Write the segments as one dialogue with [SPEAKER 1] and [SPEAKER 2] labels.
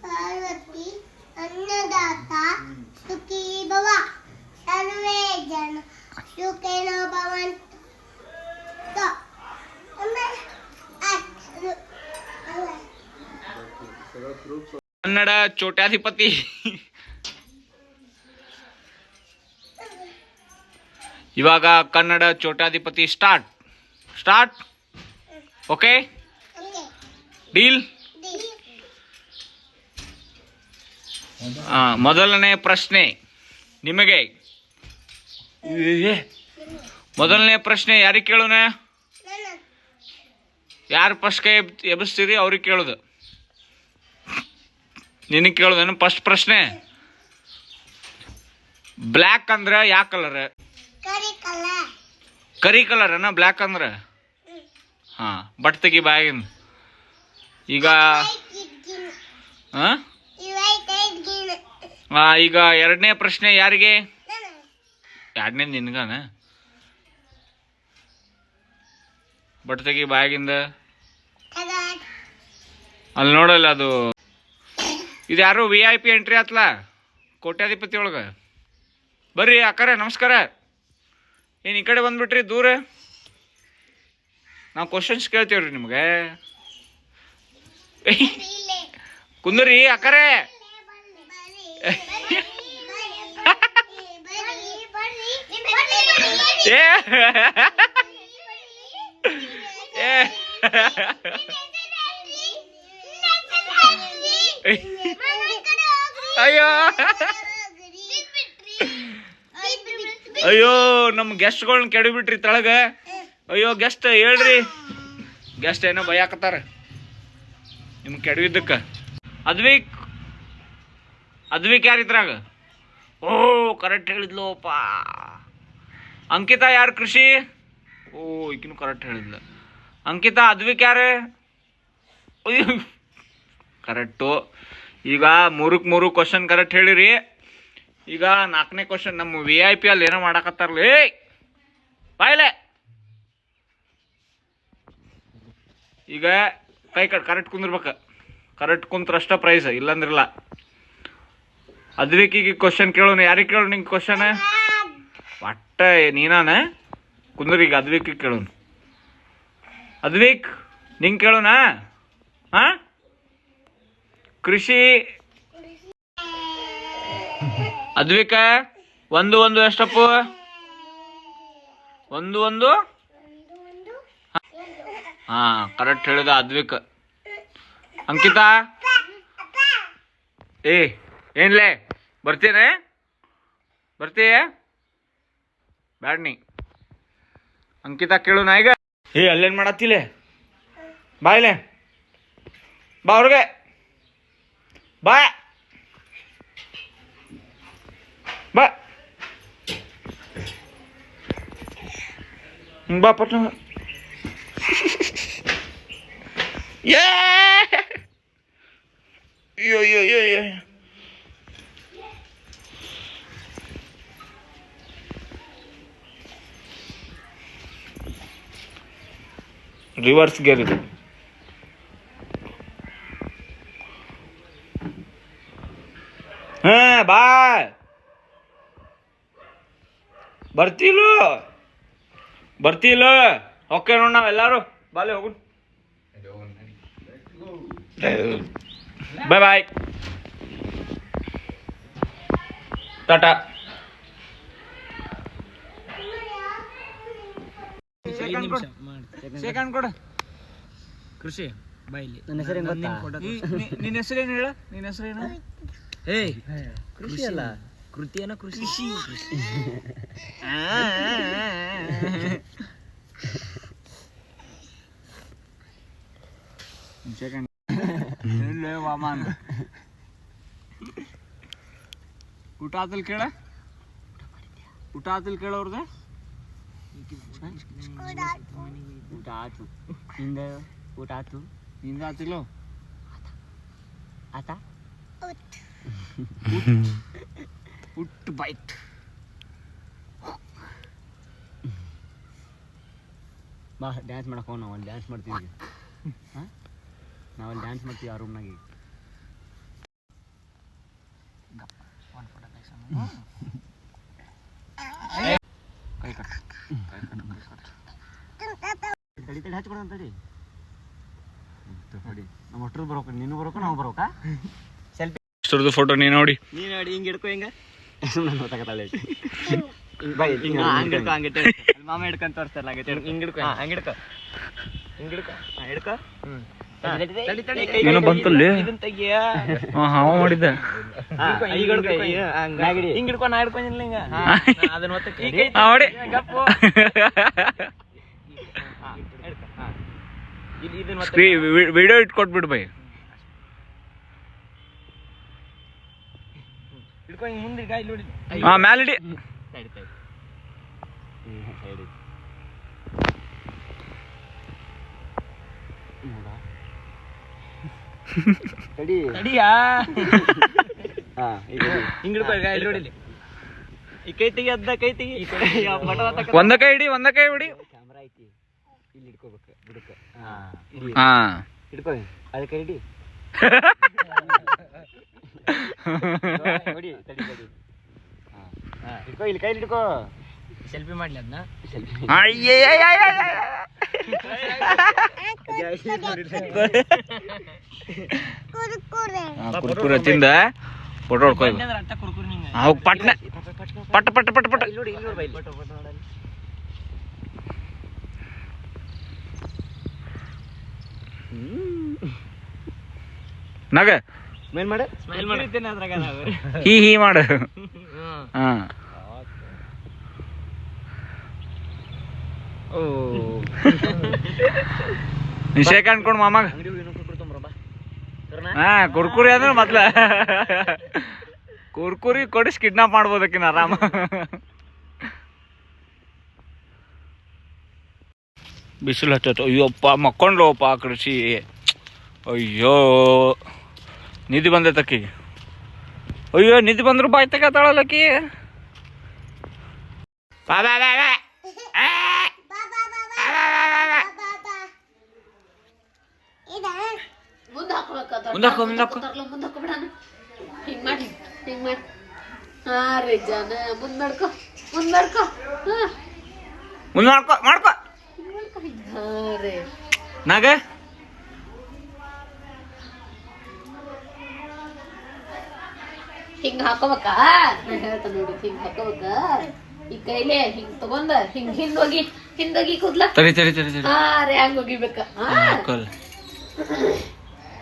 [SPEAKER 1] पार्वती अन्नदाता सुखी भव सर्वे जन सुखेन भवन्तु
[SPEAKER 2] ಕನ್ನಡ ಚೋಟ್ಯಾಧಿಪತಿ ಇವಾಗ ಕನ್ನಡ ಚೋಟ್ಯಾಧಿಪತಿ ಸ್ಟಾರ್ಟ್ ಓಕೆ ಡೀಲ್. ಮೊದಲನೇ ಪ್ರಶ್ನೆ ನಿಮಗೆ. ಮೊದಲನೇ ಪ್ರಶ್ನೆ ಯಾರಿಗೆ ಕೇಳೋಣ? ಯಾರು ಫಸ್ಟ್ ಕೈ ಎಬ್ಬಿಸ್ತೀರಿ ಅವ್ರಿಗೆ ಕೇಳೋದು. ನಿನಗೆ ಕೇಳೋದೇನು ಫಸ್ಟ್ ಪ್ರಶ್ನೆ? ಬ್ಲ್ಯಾಕ್ ಅಂದ್ರೆ ಯಾವ ಕಲರ್? ಕರಿ ಕಲರ್ ಅನ್ನ ಬ್ಲ್ಯಾಕ್ ಅಂದ್ರೆ. ಹಾ, ಬಟ್ ತೆಗಿ ಬಾಗಿನ. ಈಗ ಈಗ ಎರಡನೇ ಪ್ರಶ್ನೆ ಯಾರಿಗೆ? ಎರಡನೇ ನಿನ್ಗಾನ. ಬಟ್ ತೆಗಿ ಬಾಗಿಂದ. ಅಲ್ಲಿ ನೋಡಲ್ಲ, ಅದು ಇದು ಯಾರು VIP ಎಂಟ್ರಿ ಆತ್ಲ ಕೋಟ್ಯಾಧಿಪತಿ ಒಳಗೆ. ಬರ್ರಿ ಅಕ್ಕಾರ, ನಮಸ್ಕಾರ. ಏನು ಈ ಕಡೆ ಬಂದ್ಬಿಟ್ರಿ ದೂರ? ನಾವು ಕ್ವಶನ್ಸ್ ಕೇಳ್ತೀವ್ರಿ ನಿಮ್ಗೆ. ಕುಂದ್ರಿ ಅಕ್ಕರೆ. ಅಯ್ಯೋ ಅಯ್ಯೋ, ನಮ್ಮ ಗೆಸ್ಟ್ಗಳನ್ನ ಕೆಡಬಿಟ್ರಿ ತಳಗ. ಅಯ್ಯೋ ಗೆಸ್ಟ್ ಹೇಳ್ರಿ, ಗೆಸ್ಟ್ ಏನೋ ಭಯಾಕತ್ತಾರ ನಿಮ್ಗೆ ಕೆಡವಿದ್ದಕ್ಕ. ಅದ್ವಿಕ್ ಯಾರಿದ್ರಾಗ? ಓ ಕರೆಕ್ಟ್ ಹೇಳಿದ್ಲೋಪ. ಅಂಕಿತಾ ಯಾರು? ಕೃಷಿ. ಓ ಈಗಿನ ಕರೆಕ್ಟ್ ಹೇಳಿದ್ಲ ಅಂಕಿತಾ. ಅದ್ವಿಕ್ ಯಾರು? ಕರೆಕ್ಟು. ಈಗ 3 ಕ್ವಶನ್ ಕರೆಕ್ಟ್ ಹೇಳಿರಿ. ಈಗ 4ನೇ ಕ್ವಶನ್ ನಮ್ಮ VIP ಅಲ್ಲಿ ಏನೋ ಮಾಡಕತ್ತಾರಲ್ಲ. ಬಾಯ್ಲೆ. ಈಗ ಕೈ ಕರೆಕ್ಟ್ ಕುಂದಿರ್ಬೇಕು. ಕರೆಕ್ಟ್ ಕುಂತ್ರಷ್ಟ ಪ್ರೈಸ್, ಇಲ್ಲಂದ್ರಿಲ್ಲ. ಅದ್ವಿಕಿಗೆ ಕ್ವಶನ್ ಕೇಳೋಣ. ಯಾರಿಗೆ ಕೇಳೋಣ ನಿಂಗೆ ಕ್ವಶನ್? ಒಟ್ಟ ನೀನಾನ ಕುಂದ್ರಿ. ಈಗ ಅದ್ವಿಕಿಗೆ ಕೇಳೋಣ. ಅದ್ವಿಕ್ ನಿಂಗೆ ಕೇಳೋಣ. ಹಾ, ಕೃಷಿ. ಅದ್ವಿಕ 1 ಎಷ್ಟಪ್ಪು? 1 ಹಾ, ಕರೆಕ್ಟ್ ಹೇಳಿದ ಅದ್ವಿಕ್. ಅಂಕಿತಾ ಏನ್ಲೇ ಬರ್ತೀಯ? ಬ್ಯಾಡ್ನಿ. ಅಂಕಿತಾ ಕೇಳೋಣ ಈಗ. ಅಲ್ಲೇನ್ ಮಾಡತ್ತಿಲೆ? ಬಾಯ್ಲೆ ಬಾ, ಅವ್ರಿಗೆ ಬಾ ಬಾ ಬಾ ಪಟ್ಟ. ರಿವರ್ಸ್ ಗೇರ್ ಇದು. ಹಾ ಬಾ. ಬರ್ತಿಲ್ಲ. ಓಕೆ ನೋಡ್, ನಾವೆಲ್ಲರೂ ಬಾಲೆ ಹೋಗುನ್. ಬಾಯ್ ಟಾಟಾ. ಸೆಕೆಂಡ್ ಕೊಡ. ಕೃಷಿ ಬಾಯ್ಲಿ. ನನ್ನ ಹೆಸರೇನು? ನಿನ್ನ ಹೆಸರೇನು ಹೇಳ? ನಿನ್ನ ಹೆಸರೇನು?
[SPEAKER 3] ಕೃಷಿ ಅಲ್ಲ ಕೃತಿಯನ ಕೃಷಿ
[SPEAKER 2] ವಾಮನ್ ಊಟ ಆತಲ್ ಕೇಳ ಊಟ ಆತಲ್ ಕೇಳೋರ್ದ
[SPEAKER 3] ಊಟ ಆತು ಹಿಂದ ಊಟ ಆತು
[SPEAKER 2] ನಿಂದ ಆತಿಲ್ಲೋ
[SPEAKER 3] ಆತ
[SPEAKER 2] ಪುಟ್ ಬೈಟ್
[SPEAKER 3] ಬಾ ಡ್ಯಾನ್ಸ್ ಮಾಡಕ್ಕೆ ನಾವು ಅಲ್ಲಿ ಡ್ಯಾನ್ಸ್ ಮಾಡ್ತೀವಿ ಹಾಂ ನಾವಲ್ಲಿ ಡ್ಯಾನ್ಸ್ ಮಾಡ್ತೀವಿ ಆ ರೂಮ್ನಾಗೆ
[SPEAKER 2] ಕೈ ಕಟ್
[SPEAKER 3] ತಡಿ ತಡಿ ಹಚ್ಕೊಡ ತಡಿ ತಡಿ ನಮ್ಮ ಅಷ್ಟ್ರದ್ದು ಬರೋಕ ನೀನು ಬರೋಕ ನಾವು ಬರೋಕ ಸೆಲ್ಫಿ
[SPEAKER 2] ಇಷ್ಟರದ್ದು ಫೋಟೋ ನೀನು ನೋಡಿ
[SPEAKER 3] ನೀನು ನೋಡಿ ಹಿಂಗೆ ಹಿಡ್ಕೊ ಹಿಂಗೆ ಸುಮ್ಮನೆ ಗೊತ್ತಾಗತ್ತಲ್ಲ ಹಂಗೆ ಹಿಡ್ಕೊ ಹಂಗೆ ಮಾಮ ಹಿಡ್ಕೊಂತ ತೋರಿಸ್ತಾರಲ್ಲ ಹಂಗೆ ಹಿಂಗೆ ಹಿಡ್ಕೊ ಹಂಗೆ ಹಿಡ್ಕೊ ಹಿಂಗೆ ಹಿಡ್ಕೊ ಹಿಡ್ಕೊ
[SPEAKER 2] ಏನೋ ಬಂತಲ್ಲಿ
[SPEAKER 3] ಇದನ್ನ ತೆಗಿಯ
[SPEAKER 2] ಹಾವ ಮಾಡಿದ್ದೆ
[SPEAKER 3] ಹಿಂಗೆ ಹಿಡ್ಕೊ ನಾ ಹಿಡ್ಕೊಂಡಿಲ್ಲ ಹಿಂಗೆ ಅದನ್ನ ಮತ್ತೆ ಗಪ್ಪು
[SPEAKER 2] ವಿಡಿಯೋ ಇಟ್ಕೊಟ್ಬಿಡು ಬೈ
[SPEAKER 3] ಹಿಡ್ಕೊ ಹಿಂಗೆ ಮುಂದೆ ಗಾಯ ನೋಡಿ
[SPEAKER 2] ಹಾ ಮ್ಯಾಲಿಡಿ
[SPEAKER 3] ತಡಿ ತಡಿ ತಡಿ ತಡಿಯಾ ಹಿಂಗೆ ಹಿಡ್ಕೊ ಗಾಯ ನೋಡಿಲಿ ಈ ಕೈ ತೆಗಿ ಅದ್ದ ಕೈ ತೆಗಿ
[SPEAKER 2] ಒಂದ ಕೈ ಹಿಡಿ ಒಂದ ಕೈ ಹಿಡಿ
[SPEAKER 3] ಕ್ಯಾಮ್ರಾ ಐತಿ ಇಲ್ಲಿ ಹಿಡ್ಕೋಬೇಕು ಬಿಡಕ್ಕೆ
[SPEAKER 2] ಹಾ
[SPEAKER 3] ಹಿಡ್ಕೊ ಅದ ಕೈ ಹಿಡಿ ನೋಡಿ ತಡಿ ತಡಿ ಹಿಡ್ಕೊ ಇಲ್ಲಿ ಕೈ ಹಿಡ್ಕೊ ಸೆಲ್ಫಿ ಮಾಡ್ಲಿ ಅದನ್ನ ಸೆಲ್ಫಿ
[SPEAKER 2] ಕುರ್ಕುರೆ ತಿಂದ ಫೋಟೋ ಹೊಡ್ಕೊ ಹೋಗಿ ಪಟ್ನ ಪಟ್ಟ ಪಟ್ಟ ಪಟ್ಟ ಪಟ್ಟ
[SPEAKER 3] ನೋಡಿ
[SPEAKER 2] ನಗ
[SPEAKER 3] ಸ್ಮೈಲ್ ಮಾಡು ಸ್ಮೈಲ್ ಮಾಡಿದ್ದೇನೆ ಅದ್ರಾಗ ನಾವು
[SPEAKER 2] ಹೀ ಹೀ ಮಾಡು ಹಾ
[SPEAKER 3] ಓ
[SPEAKER 2] ಶೇಕ್ ಅನ್ಕೊಂಡು ಮಾಮಾಗ
[SPEAKER 3] ಅಂಗಡಿ ಹೋಗಿ ಕುರ್ಕುರಿ ತೊಂಬರಪ್ಪ
[SPEAKER 2] ಹಾ ಕುರ್ಕುರಿ ಅಂದ್ರೆ ಮೊದ್ಲ ಕುರ್ಕುರಿ ಕೊಡಿಸಿ ಕಿಡ್ನಾಪ್ ಮಾಡ್ಬೋದಕ್ಕಿನ ಆರಾಮ ಬಿಸಿಲು ಹಚ್ಚತ್ತು ಅಯ್ಯಪ್ಪ ಮಕ್ಕೊಂಡ್ಲೋಪ ಕೃಷಿ ಅಯ್ಯೋ ನಿಧಿ ಬಂದೈತಕ್ಕಿಗೆ ಅಯ್ಯೋ ನಿಧಿ ಬಂದ್ರು ಬಾಯ್ ತಗತಾಳಲ್ಲಕ್ಕಿ ಮಾಡ್ಕೊ ನಾಗ
[SPEAKER 4] ಹಿಂಗ ಹಾಕೋಬೇಕಾ ಹೇಳ್ತಾನ ನೋಡಿ ಹಿಂಗ ಹಾಕೋಬೇಕ ಈ ಕೈಲೇ ಹಿಂಗ್ ತಗೊಂಡ ಹಿಂಗ್ ಹಿಂದೋಗಿ ಕೂದ್ಲ
[SPEAKER 2] ತರಿ ತರಿ ತರಿ ತರಿ
[SPEAKER 4] ಹಾ ರೀ ಹಂಗ ಹೋಗಿಬೇಕ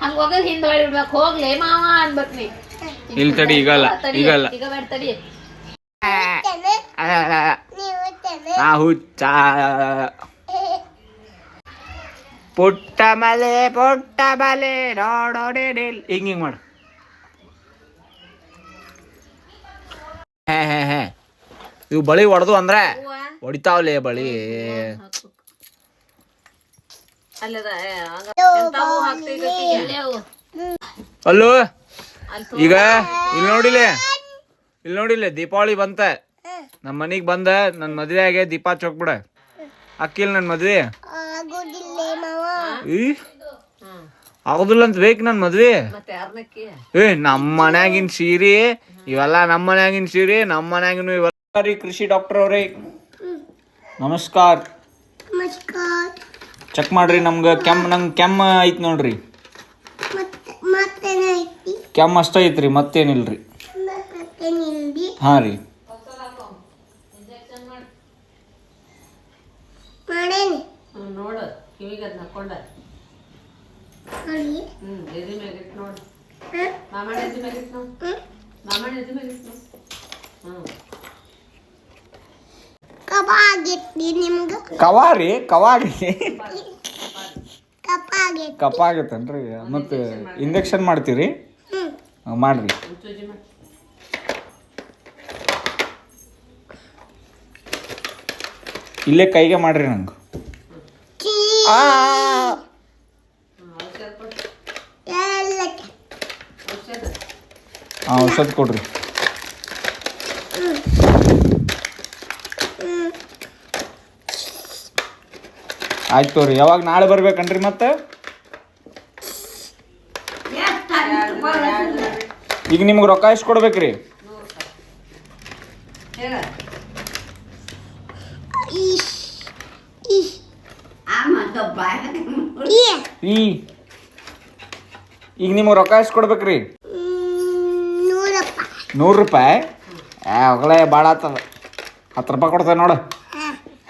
[SPEAKER 4] ಹಂಗ ಹೋಗದ್ ಹಿಂದ್ ಹೊಳಿಬಿಡ್ಬೇಕು ಹೋಗ್ಲೇ ಮಾವ ಅನ್ಬೇಕ್ ನೀ
[SPEAKER 2] ಇಲ್ಲಿ ತಡಿ ಈಗಲ್ಲ ಈಗಲ್ಲ
[SPEAKER 4] ಈಗ ಬೇಡ ತಡಿ
[SPEAKER 2] ಆ ಹುಚ್ಚ ಪುಟ್ಟ ಮಲೆ ನೋಡೋಡೆ ಹಿಂಗ್ ಹಿಂಗ್ ಮಾಡು ಹೇ ಇವು ಬಳಿ ಹೊಡೆದು ಅಂದ್ರೆ ಹೊಡಿತಾವ್ಲೇ ಬಳಿ ಅಲ್ಲೋ ಈಗ ಇಲ್ಲಿ ನೋಡಿಲ್ಲ ದೀಪಾವಳಿ ಬಂತ ನಮ್ಮ ಮನಿಗ್ ಬಂದ ನನ್ ಮದ್ವೆ ಆಗಿ ದೀಪ ಚೊಕ್ಬಿಡ ಅಕ್ಕಿಲ್ ನನ್ ಮದ್ವೆ ಆಗುದಿಲ್ಲ ಅಂತ ಬೇಕು ನನ್ ಮದ್ವೆ ನಮ್ಮ ಮನ್ಯಾಗಿನ್ ಸೀರೆ ಇವೆಲ್ಲ ನಮ್ಮ ಮನ್ಯಾಗಿನ ಸೀರೆ ನಮ್ಮ ಮನ್ಯಾಗಿನ ಇವೆಲ್ಲ ರೀ ಕೃಷಿ ಡಾಕ್ಟರ್ ಅವ್ರೆ ನಮಸ್ಕಾರ ಚೆಕ್ ಮಾಡ್ರಿ ನಮ್ಗೆ ನಂಗೆ ಕೆಮ್ಮ ಐತ್ ನೋಡ್ರಿ ಕೆಮ್ಮ ಅಷ್ಟ ಐತ್ರಿ ಮತ್ತೇನಿಲ್ರಿ ಹಾ ರೀ
[SPEAKER 4] ನೋಡ ಕಿವಿಗೆ ಅದ್ ಹಾಕೊಂಡ ನೋಡು ಮಾಮಣ್ಣ ಎದ್ದು ಮೇಲೆ ಇತ್ತು ಮಾಮಣ್ಣ ಎದ್ದು ಮೇಲೆ ಇತ್ತು
[SPEAKER 1] ಕಪಾಗಿತ್ತಿ ನಿಮ್ಗೆ
[SPEAKER 2] ಕವಾರಿ ಕವಾಗಿ
[SPEAKER 1] ಕಪಾಗಿತ್ತಿ
[SPEAKER 2] ಕಪ್ಪಾಗತ್ತೇನ್ರಿ ಮತ್ತೆ ಇಂಜೆಕ್ಷನ್ ಮಾಡ್ತೀರಿ ಮಾಡ್ರಿ
[SPEAKER 4] ಚೂಜಿ ಮಾಡಿ
[SPEAKER 2] ಇಲ್ಲೇ ಕೈಗೆ ಮಾಡ್ರಿ ನಂಗೆ
[SPEAKER 4] ಔಷಧ ಕೊಡು
[SPEAKER 1] ಎಲ್ಲಕ್ಕೆ
[SPEAKER 4] ಔಷಧ
[SPEAKER 2] ಔಷಧ ಕೊಡ್ರಿ ಆಯ್ತು ತೋರಿ ಯಾವಾಗ ನಾಳೆ ಬರ್ಬೇಕನ್ರಿ ಮತ್ತೆ ಈಗ ನಿಮ್ಗೆ ರೊಕ್ಕ ಎಷ್ಟು ಕೊಡ್ಬೇಕ್ರಿ
[SPEAKER 4] ಹೇಳ
[SPEAKER 1] ಇಶ್ ಇಶ್ ಈ
[SPEAKER 2] ಈ ಈಗ ನಿಮ್ಗೆ ರೊಕ್ಕ ಎಷ್ಟು ಕೊಡ್ಬೇಕ್ರಿ
[SPEAKER 1] 100 ರೂಪಾಯಿ
[SPEAKER 2] 100 ರೂಪಾಯಿ ಹೊಗಳೇ ಭಾಳ ಆತದ 10 ರೂಪಾಯಿ ಕೊಡ್ತೇವೆ ನೋಡು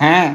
[SPEAKER 2] ಹಾಂ